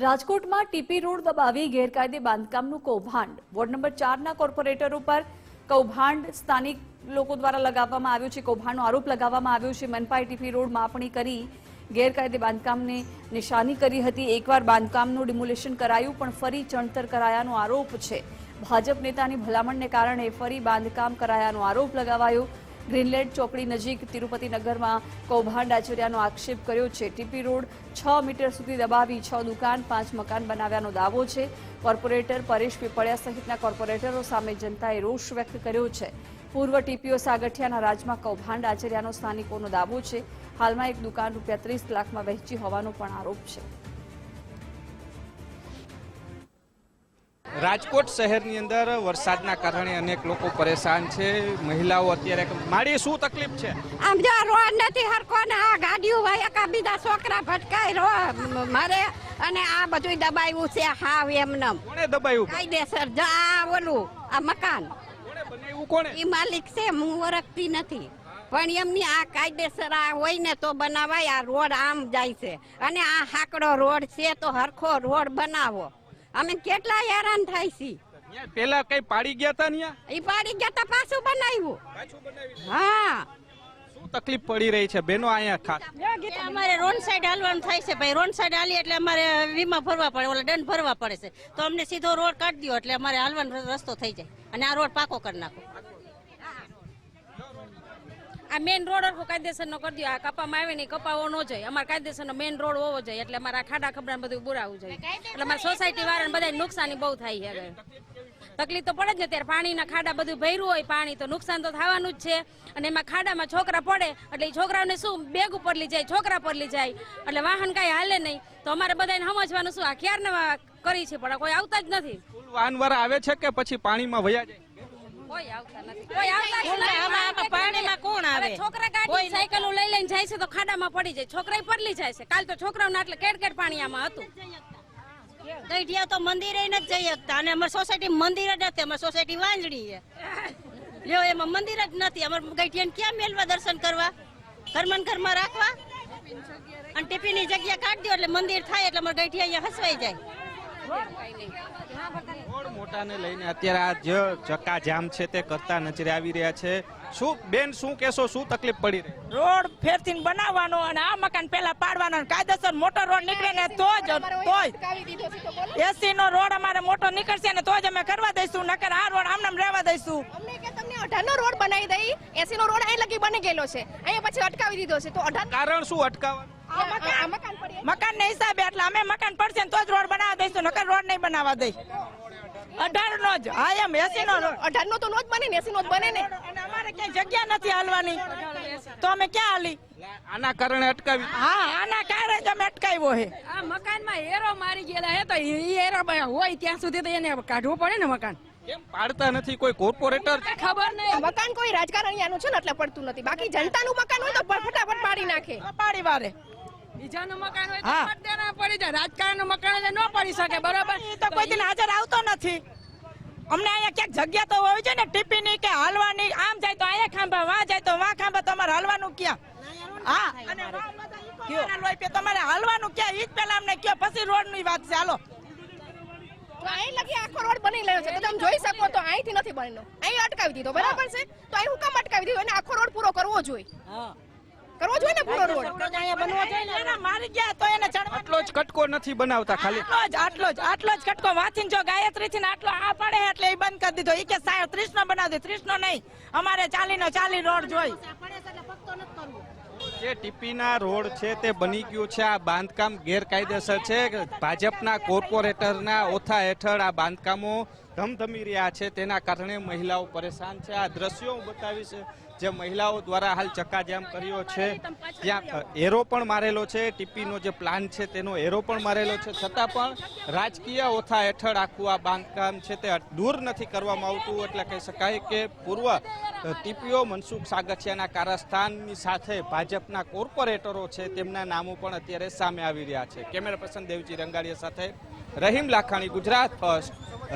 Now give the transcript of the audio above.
રાજકોટમાં TP road દબાવી ગેરકાયદે બાંધકામનું કૌભાંડ. વોર્ડ નંબર 4ના કોર્પોરેટર ઉપર કૌભાંડ સ્થાનિક લોકો દ્વારા લગાવવામાં આવ્યું છે. કૌભાંડનો આરોપ લગાવવામાં આવ્યો છે. મનપાએ ટીપી રોડ માપણી કરી ગેરકાયદે બાંધકામને નિશાની કરી હતી. એકવાર બાંધકામનું ડિમોલેશન કરાયું પણ ફરી ચણતર કરાયાનો આરોપ છે. ભાજપ નેતાની ભલામણને કારણે ફરી બાંધકામ કરાયાનો આરોપ લગાવાયો. ગ્રીનલેન્ડ ચોકડી નજીક તિરુપતિ નગરમાં કૌભાંડ આચર્યાનો આક્ષેપ કર્યો છે. ટીપી રોડ 6 મીટર સુધી દબાવી 6 દુકાન 5 મકાન બનાવ્યાનો દાવો છે. કોર્પોરેટર પરેશ પીપળિયા સહિતના કોર્પોરેટરો સામે જનતાએ રોષ વ્યક્ત કર્યો છે. પૂર્વ ટીપીઓ સાગઠિયાના રાજમાં કૌભાંડ આચર્યાનો સ્થાનિકોનો દાવો છે. હાલમાં એક દુકાન ₹30 લાખમાં વહેંચી હોવાનો પણ આરોપ છે. રાજકોટ શહેરની અંદર વરસાદના કારણે અનેક લોકો પરેશાન છે. મહિલાઓ અત્યારે મારી શું તકલીફ છે? આમ જો રોડ નથી હરકો ને આ ગાડીઓ ભાઈ કા બીજા છોકરા ભટકાય મારે અને આ બધું દબાવ્યું છે હાવ એમનેમ. કોણે દબાવ્યું? કાયદેસર જા ઓલું આ મકાન કોણે બનાવ્યું? કોણે? ઈ માલિક છે, હું ઓળખતી નથી પણ એમની આ કાયદેસર આ હોય ને તો બનાવાય. આ રોડ આમ જાય છે અને આ હાકડો રોડ છે તો હરખો રોડ બનાવો. અમે કેટલા હેરાન થાય છે. પેલા કઈ પાડી ગયા હતા ને? ઈ પાડી ગયા તા પાછું બનાવ્યું. હા શું તકલીફ પડી રહી છે બેનો અહીંયા ખાસ? અમારે રોડ સાઈડ હાલવાનું થાય છે ભાઈ. રોડ સાઈડ હાલી એટલે અમારે વીમા ભરવા પડે, ઓલા દંડ ભરવા પડે છે. તો અમને સીધો રોડ કાઢી દો એટલે અમારે હાલવાનો રસ્તો થઈ જાય અને આ રોડ પાકો કરી નાખો. આ મેઇન રોડ હરખો કાયદેસર નો કરી દો. આ કપામાં આવે નહીં, કપાવો ન જોઈએ. અમારે કાયદેસર નો મેઇન રોડ હોવો જોઈએ એટલે અમારા ખાડા ખબડા બધું બુરાવવું જોઈએ. એટલે અમારી સોસાયટી વાળાને બધા નુકસાની બહુ થાય છે. તકલીફ તો પડે જ ને. ત્યારે પાણીના ખાડા બધું ભર્યું હોય પાણી તો નુકસાન તો થવાનું જ છે. અને એમાં ખાડામાં છોકરા પડે એટલે એ છોકરાઓને શું બેગ ઉપર લઈ જાય, છોકરા પર લઈ જાય એટલે વાહન કાંઈ હાલે નહીં. તો અમારે બધાને સમજવાનું શું આ ક્યારના કરી છે પણ કોઈ આવતા જ નથી. વાહન વાળા આવે છે કે પછી પાણીમાં વયા જાય? કોઈ આવતા નથી. કોઈ આવતા જ નથી. પાણીમાં કોણ આવે? છોકરા ગાડી સાયકલો લઈ લઈને જાય છે તો ખાડામાં પડી જાય. છોકરા પરલી જાય છે. કાલ તો છોકરાઓને એટલે કેડ પાણી આમાં હતું. ગઈઢિયા તો મંદિરે નથી જઈ શકતા અને અમારી સોસાયટી મંદિર જ નથી. અમારી સોસાયટી વાંજણી છે જો એમાં મંદિર જ નથી. અમારે ગઈઢિયાને ક્યાં મેલવા દર્શન કરવા? ઘરમાં ઘરમાં રાખવા અને ટીપીની જગ્યા કાઢી દો એટલે મંદિર થાય એટલે અમારે ગઈઢિયા અહીંયા હસવાઈ જાય. રોડ મોટાને લઈને અત્યારે આ જે ચક્કાજામ છે તે કરતા નજરે આવી રહ્યા છે. શું બેન શું કહેશો? શું તકલીફ પડી રહી? રોડ ફેરથી બનાવવાનો અને આ મકાન પેલા પાડવાનો. કાયદેસર મોટો રોડ નીકળે ને તોય એસી નો રોડ અમારે મોટો નીકળશે ને તો જ અમે કરવા દઈશું, નકર આ રોડ આમને રહેવા દઈશું. અમને કે તમને 18 નો રોડ બનાવી દઈ, 80 નો રોડ અહીં લગી બની ગયેલો છે, અહીંયા પછી અટકાવી દીધો છે. તો 18 કારણ શું અટકાવવાનું? મકાન ને હિસાબે એટલે અમે મકાન પડશે ને તો જ રોડ બનાવવા દઈશું, નકર રોડ નહીં બનાવવા દઈ. 18 નો જ. હા એમ 80 નો 18 નો તો નો જ બને ને 80 નો જ બને ને. અને અમારે ક્યાંય જગ્યા નથી હાલવાની તો અમે ક્યાં હાલી? આના કારણે અટકાવી? હા આના કારણે જ અમે અટકાવ્યો છે. આ મકાનમાં હેરો મારી ગયેલા હે તો ઈ હેરો હોય ત્યાં સુધી તો એને કાઢવું પડે ને મકાન. કેમ પાડતા નથી? કોઈ કોર્પોરેટર? ખબર નહીં. મકાન કોઈ રાજકારણીયાનું છે ને એટલે પડતું નથી. બાકી જનતાનું મકાન હોય તો ફટાફટ પાડી નાખે. પાડી વારે બીજાનું મકાન હોય તો પડદેના પડી જાય. રાજકારણનું મકાન ન પડી શકે. બરોબર તો કોઈ દિન હાજર આવતો નથી. અમને અહીંયા ક્યાંક જગ્યા તો હોવી છે ને ટીપીની કે હાલવાની. આમ જાય તો અહીંયા ખાંભા, વાં જાય તો વાં ખાંભા. તમારે હાલવાનું ક્યાં? હા અને તમારે હાલવાનું ક્યાં? ઈ જ પેલા અમને કયો પછી રોડ ની વાત છે. હાલો તો અહીં લગી આખો રોડ બની રહ્યો છે. તમે જોઈ શકો તો અહીંથી નથી બનેલો, અહીં અટકાવી દીધો. બરાબર છે. તો અહીં હું કામ અટકાવી દીધો? એને આખો રોડ પૂરો કરવો જોઈએ. કરવો જોઈએ ને પૂરો રોડ. મારી ગયા તો એને આટલો જ કટકો નથી બનાવતા ખાલી? આટલો જ કટકો વાંચીને જો ગાયત્રી થી આટલો આ પડે એટલે એ બંધ કરી દીધો. ઈ કે 30 નો બનાવી દે. 30 નો નહીં, અમારે 40 રોડ જોઈ. જે ટીપીના રોડ છે તે બની ગયું છે. આ બાંધકામ ગેરકાયદેસર છે. ભાજપના કોર્પોરેટરના ઓથા હેઠળ આ બાંધકામો ધમધમી રહ્યા છે. તેના કારણે મહિલાઓ પરેશાન છે. આ દ્રશ્યો હું બતાવીશ જે મહિલાઓ દ્વારા હાલ ચક્કાજામ કર્યો છે. ત્યાં એરો પણ મારેલો છે. ટીપીનો જે પ્લાન છે તેનો એરો પણ મારેલો છે. છતાં પણ રાજકીય ઓથા હેઠળ આખું આ બાંધકામ છે તે દૂર નથી કરવામાં આવતું. એટલે કહી શકાય કે પૂર્વ ટીપીઓ મનસુખ સાગઠિયાના કારસ્થાનની સાથે ભાજપના કોર્પોરેટરો છે તેમના નામો પણ અત્યારે સામે આવી રહ્યા છે. કેમેરા પર્સન દેવજી રંગાડિયા સાથે રહીમ લાખાણી, ગુજરાત ફર્સ્ટ.